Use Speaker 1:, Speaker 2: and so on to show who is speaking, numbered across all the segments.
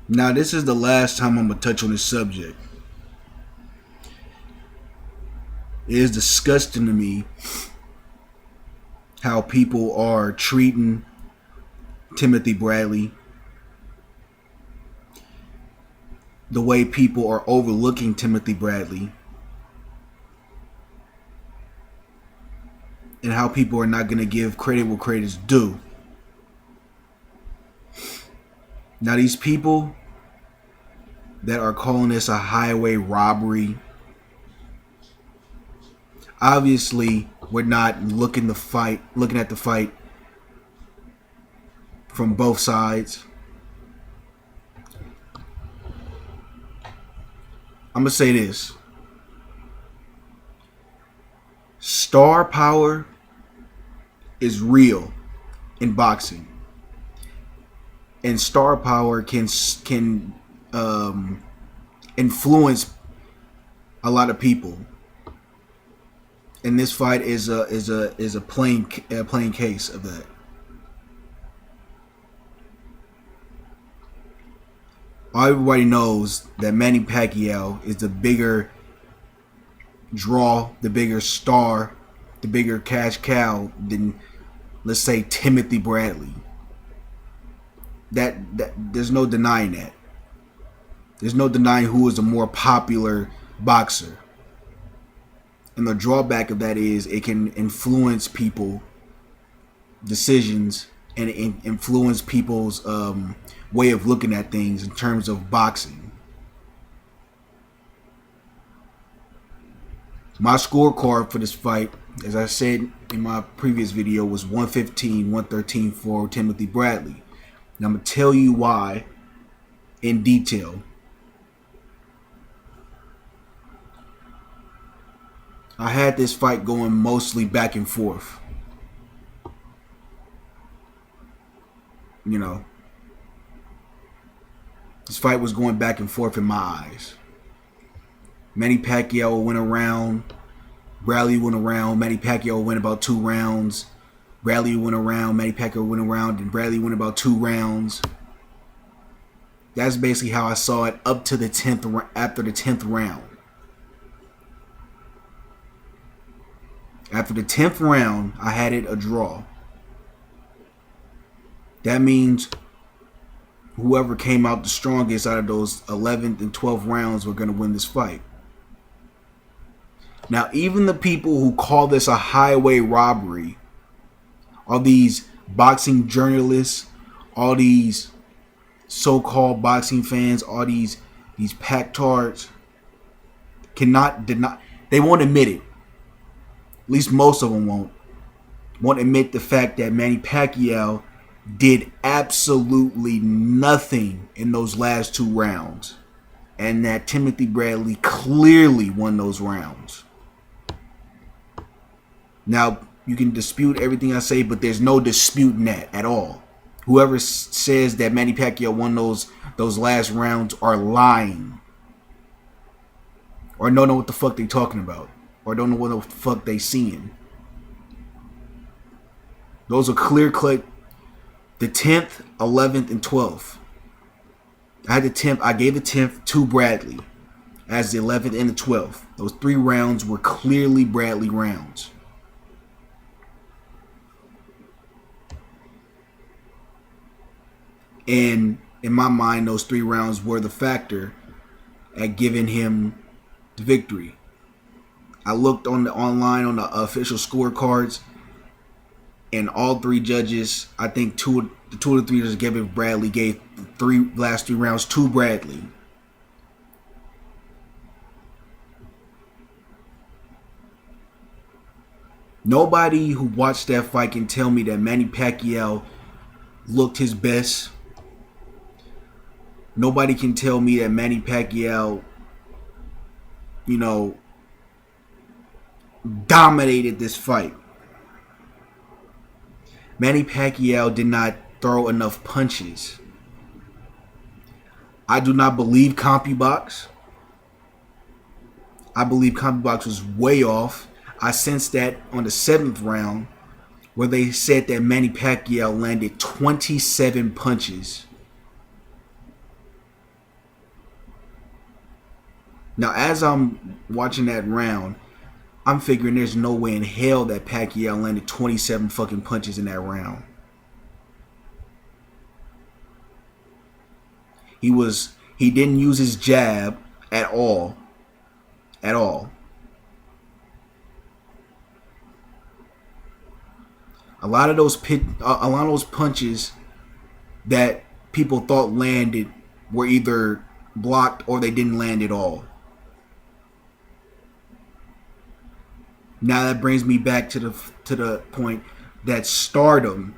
Speaker 1: Now, this is the last time I'm going to touch on this subject. It is disgusting to me how people are treating Timothy Bradley, the way people are overlooking Timothy Bradley, and how people are not going to give credit where credit is due. Now, these people that are calling this a highway robbery, obviously we're not looking at the fight from both sides. I'm gonna say this: star power is real in boxing, and star power can influence a lot of people. And this fight is a plain case of that. Everybody knows that Manny Pacquiao is the bigger draw, the bigger star, the bigger cash cow than, let's say, Timothy Bradley. That there's no denying that. There's no denying who is a more popular boxer. And the drawback of that is it can influence people decisions and influence people's way of looking at things in terms of boxing. My scorecard for this fight, as I said in my previous video, was 115, 113 for Timothy Bradley. Now I'm going to tell you why in detail. I had this fight going mostly back and forth. You know, this fight was going back and forth in my eyes. Manny Pacquiao went around, Bradley went around, Manny Pacquiao went about 2 rounds. Bradley went around, Manny Pacquiao went around, and Bradley went about 2 rounds. That's basically how I saw it up to the 10th, after the 10th round. After the 10th round, I had it a draw. That means whoever came out the strongest out of those 11th and 12th rounds were going to win this fight. Now, even the people who call this a highway robbery, all these boxing journalists, all these so-called boxing fans, all these pack-tards, they won't admit it. At least most of them won't admit the fact that Manny Pacquiao did absolutely nothing in those last 2 rounds, and that Timothy Bradley clearly won those rounds. Now, you can dispute everything I say, but there's no disputing that at all. Whoever says that Manny Pacquiao won those last rounds are lying, or don't know what the fuck they talking about, or don't know what the fuck they seeing. Those are clear cut. The 10th, 11th, and 12th. I gave the 10th to Bradley as the 11th and the 12th. Those 3 rounds were clearly Bradley rounds. And in my mind, those 3 rounds were the factor at giving him the victory. I looked online on the official scorecards, and all 3 judges, I think two of the 3 judges gave Bradley, gave the last 3 rounds to Bradley. Nobody who watched that fight can tell me that Manny Pacquiao looked his best. Nobody can tell me that Manny Pacquiao, dominated this fight. Manny Pacquiao did not throw enough punches. I do not believe CompuBox. I believe CompuBox was way off. I sensed that on the 7th round, where they said that Manny Pacquiao landed 27 punches. Now, as I'm watching that round, I'm figuring there's no way in hell that Pacquiao landed 27 fucking punches in that round. He didn't use his jab at all, at all. A lot of those punches that people thought landed were either blocked or they didn't land at all. Now that brings me back to the point that stardom,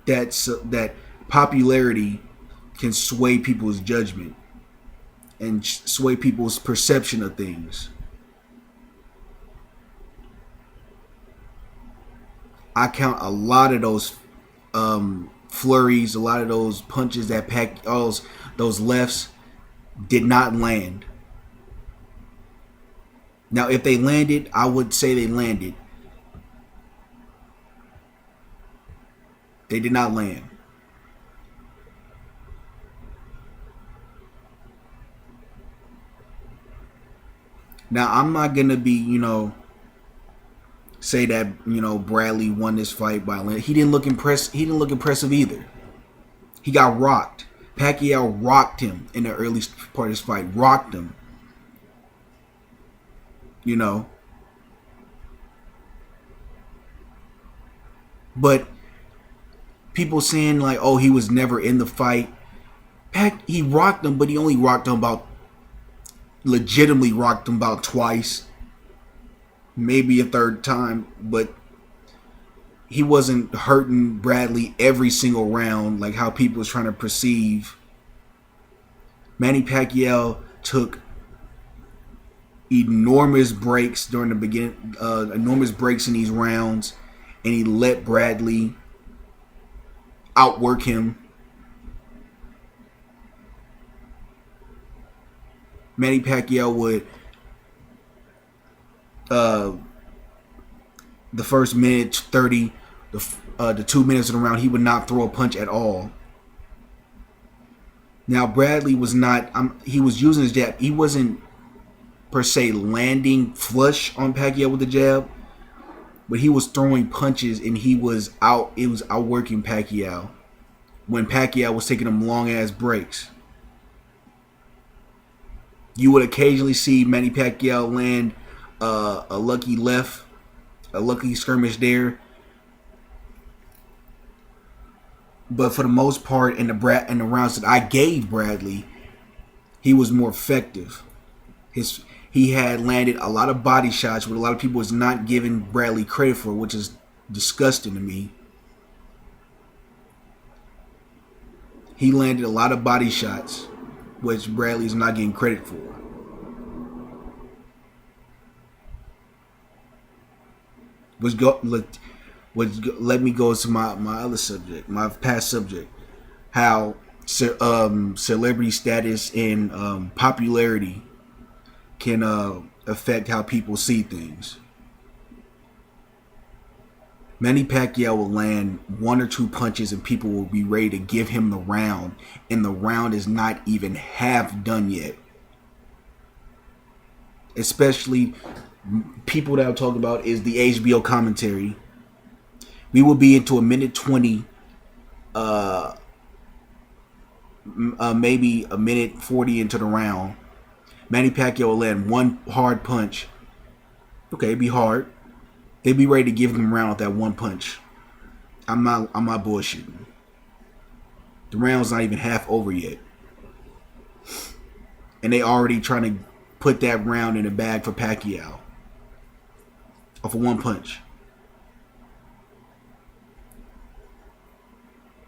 Speaker 1: that popularity can sway people's judgment and sway people's perception of things. I count a lot of those flurries, a lot of those punches that pack those lefts did not land. Now, if they landed, I would say they landed. They did not land. Now, I'm not gonna be, say that Bradley won this fight by land. He didn't look impressed. He didn't look impressive either. He got rocked. Pacquiao rocked him in the early part of this fight. Rocked him. You know. But people saying like, oh, he was never in the fight. He rocked him, but he only rocked him legitimately rocked him about twice. Maybe a third time, but he wasn't hurting Bradley every single round like how people was trying to perceive. Manny Pacquiao took enormous breaks during the beginning, enormous breaks in these rounds, and he let Bradley outwork him. Manny Pacquiao would, the first minute 30, the 2 minutes of the round, he would not throw a punch at all. Now Bradley was not. He was using his jab. He wasn't per se landing flush on Pacquiao with the jab, but he was throwing punches and he was out. It was outworking Pacquiao when Pacquiao was taking them long ass breaks. You would occasionally see Manny Pacquiao land a lucky left, a lucky skirmish there. But for the most part, in the rounds that I gave Bradley, he was more effective. He had landed a lot of body shots, what a lot of people was not giving Bradley credit for, which is disgusting to me. He landed a lot of body shots, which Bradley's not getting credit for. Let me go to my other subject, my past subject, how celebrity status and popularity can affect how people see things. Manny Pacquiao will land one or two punches and people will be ready to give him the round, and the round is not even half done yet. Especially people that I'm talking about is the HBO commentary. We will be into a minute 20, maybe a minute 40 into the round. Manny Pacquiao will land one hard punch. Okay, it'd be hard. They'd be ready to give him the round with that one punch. I'm not bullshitting. The round's not even half over yet. And they already trying to put that round in the bag for Pacquiao. Off of one punch.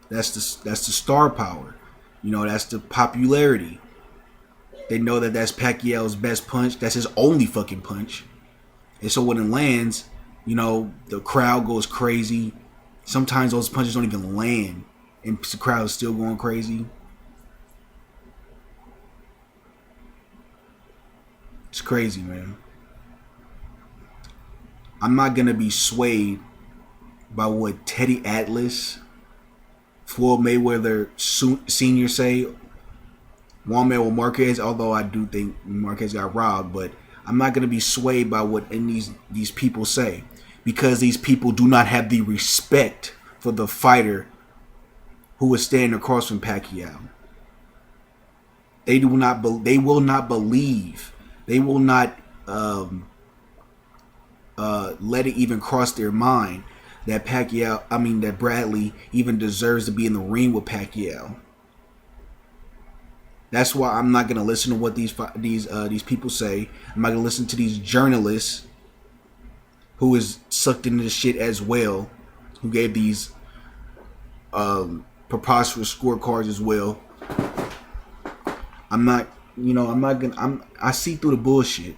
Speaker 1: That's the star power. That's the popularity. They know that that's Pacquiao's best punch. That's his only fucking punch. And so when it lands, the crowd goes crazy. Sometimes those punches don't even land, and the crowd is still going crazy. It's crazy, man. I'm not gonna be swayed by what Teddy Atlas, Floyd Mayweather Senior say, Juan Manuel Marquez, although I do think Marquez got robbed, but I'm not gonna be swayed by what these people say, because these people do not have the respect for the fighter who is standing across from Pacquiao. They do not. They will not believe. They will not let it even cross their mind that that Bradley even deserves to be in the ring with Pacquiao. That's why I'm not gonna listen to what these people say. I'm not gonna listen to these journalists who is sucked into this shit as well, who gave these preposterous scorecards as well. I'm not gonna. I see through the bullshit.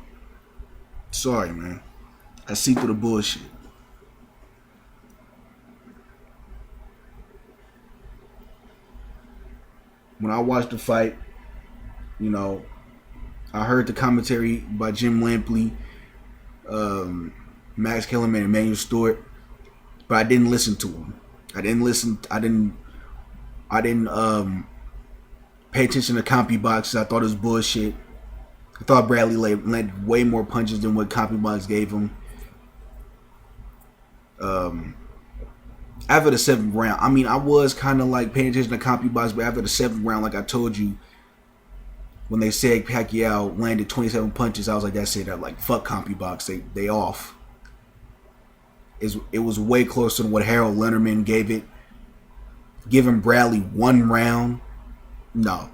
Speaker 1: Sorry, man. I see through the bullshit. When I watched the fight, I heard the commentary by Jim Lampley, Max Kellerman, and Emmanuel Stewart, but I didn't listen to them. I didn't pay attention to CompuBox. I thought it was bullshit. I thought Bradley landed way more punches than what CompuBox gave him. After the 7th round, I was kind of like paying attention to CompuBox, but after the 7th round, like I told you, when they said Pacquiao landed 27 punches, I was like, that's it. I'm like, fuck CompuBox, they off. It was way closer than what Harold Linderman gave it. Giving Bradley 1 round, no.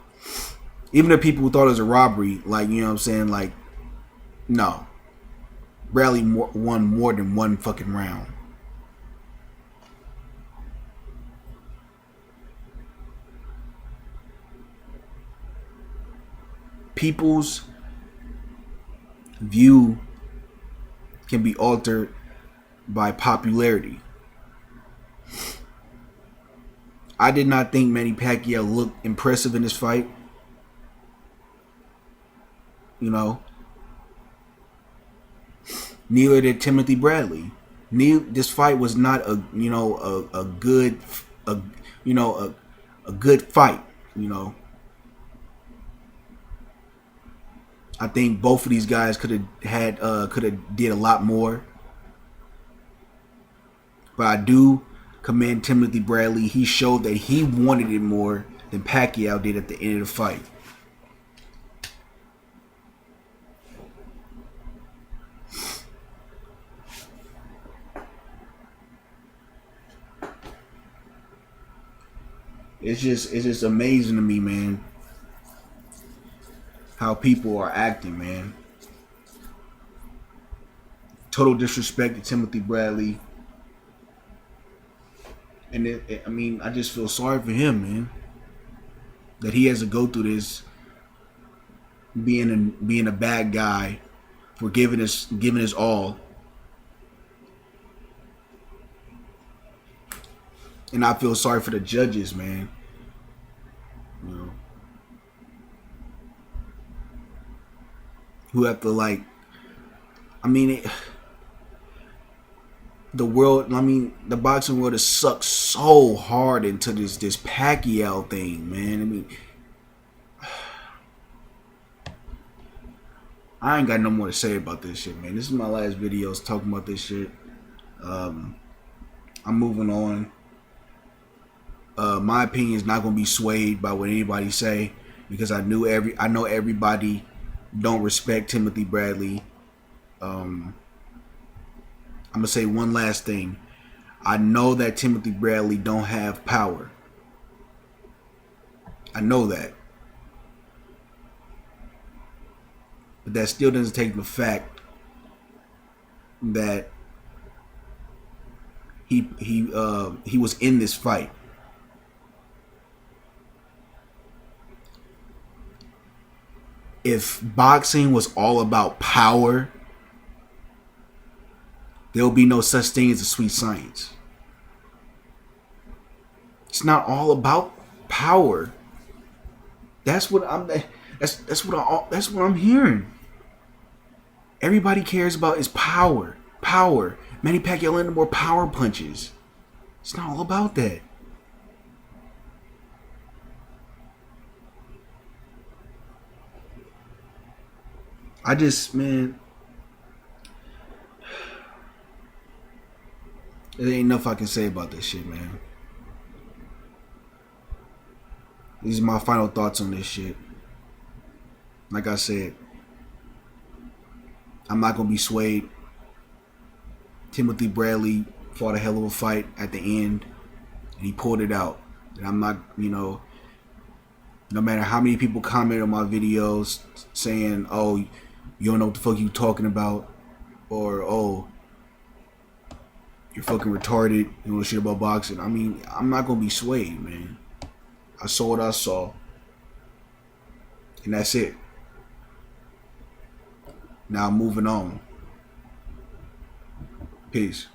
Speaker 1: Even the people who thought it was a robbery, like, you know what I'm saying, like, no. Bradley won more than 1 fucking round. People's view can be altered by popularity. I did not think Manny Pacquiao looked impressive in this fight. Neither did Timothy Bradley. This fight was not a good fight. I think both of these guys could have did a lot more. But I do commend Timothy Bradley. He showed that he wanted it more than Pacquiao did at the end of the fight. It's just amazing to me, man, how people are acting, man. Total disrespect to Timothy Bradley. And I just feel sorry for him, man. That he has to go through this, being a bad guy, for giving his all. And I feel sorry for the judges, man. Who have to the boxing world has sucked so hard into this Pacquiao thing, man. I ain't got no more to say about this shit, man. This is my last videos talking about this shit. I'm moving on. My opinion is not gonna be swayed by what anybody say, because I know everybody don't respect Timothy Bradley. I'm gonna say one last thing. I know that Timothy Bradley don't have power. I know that. But that still doesn't take the fact that he was in this fight. If boxing was all about power, there will be no such thing as a sweet science. It's not all about power. That's what I'm hearing. Everybody cares about is power. Power. Manny Pacquiao landed more power punches. It's not all about that. I just, man, there ain't enough I can say about this shit, man. These are my final thoughts on this shit. Like I said, I'm not gonna be swayed. Timothy Bradley fought a hell of a fight at the end, and he pulled it out. And I'm not, no matter how many people comment on my videos saying, "Oh, you don't know what the fuck you talking about," or "Oh, you're fucking retarded. You know shit about boxing." I mean, I'm not gonna be swayed, man. I saw what I saw, and that's it. Now moving on. Peace.